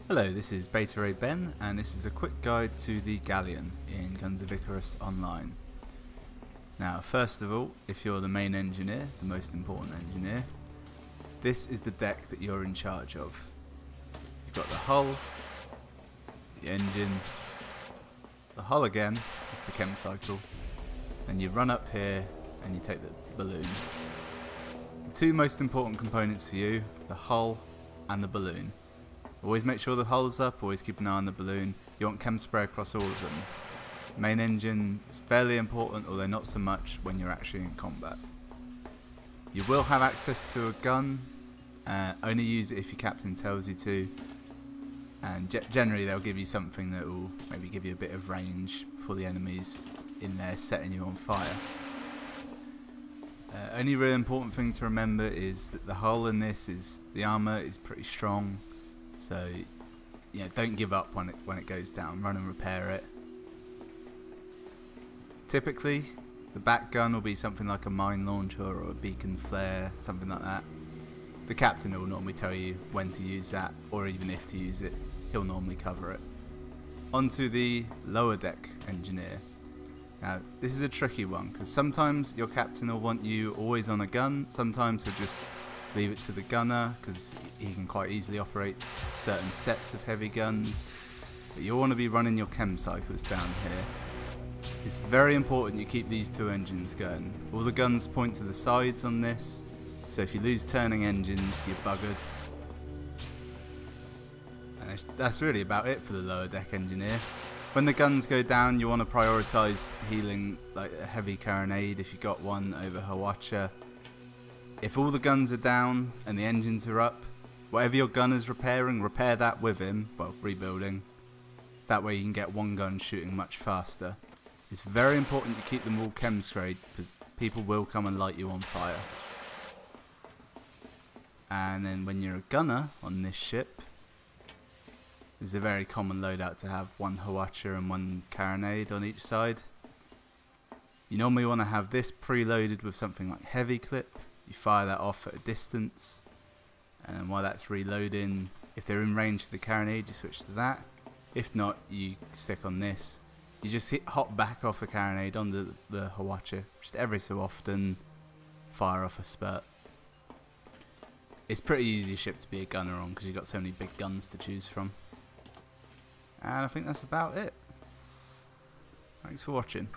Hello, this is Beta Ray Ben, and this is a quick guide to the Galleon in Guns of Icarus Online. Now, first of all, if you're the main engineer, the most important engineer, this is the deck that you're in charge of. You've got the hull, the engine, the hull again, it's the chem cycle, and you run up here and you take the balloon. The two most important components for you, the hull and the balloon. Always make sure the hull's up, always keep an eye on the balloon. You want chem spray across all of them. Main engine is fairly important, although not so much when you're actually in combat. You will have access to a gun, only use it if your captain tells you to, and generally they'll give you something that will maybe give you a bit of range for the enemies in there setting you on fire. Only really important thing to remember is that the hull in this is, the armour is pretty strong. So, yeah, don't give up when it goes down. Run and repair it. Typically, the back gun will be something like a mine launcher or a beacon flare, something like that. The captain will normally tell you when to use that, or even if to use it. He'll normally cover it. Onto the lower deck engineer. Now, this is a tricky one, because sometimes your captain will want you always on a gun, sometimes he'll just leave it to the gunner because he can quite easily operate certain sets of heavy guns, but you'll want to be running your chem cycles down here. It's very important you keep these two engines going. All the guns point to the sides on this, so if you lose turning engines you're buggered. And that's really about it for the lower deck engineer. When the guns go down you want to prioritise healing, like a heavy carronade if you got one, over Hwacha. If all the guns are down and the engines are up, whatever your gunner's repairing, repair that with him, well, rebuilding. That way you can get one gun shooting much faster. It's very important you keep them all chem sprayed because people will come and light you on fire. And then when you're a gunner on this ship, it's a very common loadout to have one Hwacha and one carronade on each side. You normally want to have this preloaded with something like heavy clip. You fire that off at a distance, and while that's reloading, if they're in range of the carronade, you switch to that. If not, you stick on this. You just hop back off the carronade onto the Hwacha, just every so often, fire off a spurt. It's pretty easy ship to be a gunner on because you've got so many big guns to choose from. And I think that's about it. Thanks for watching.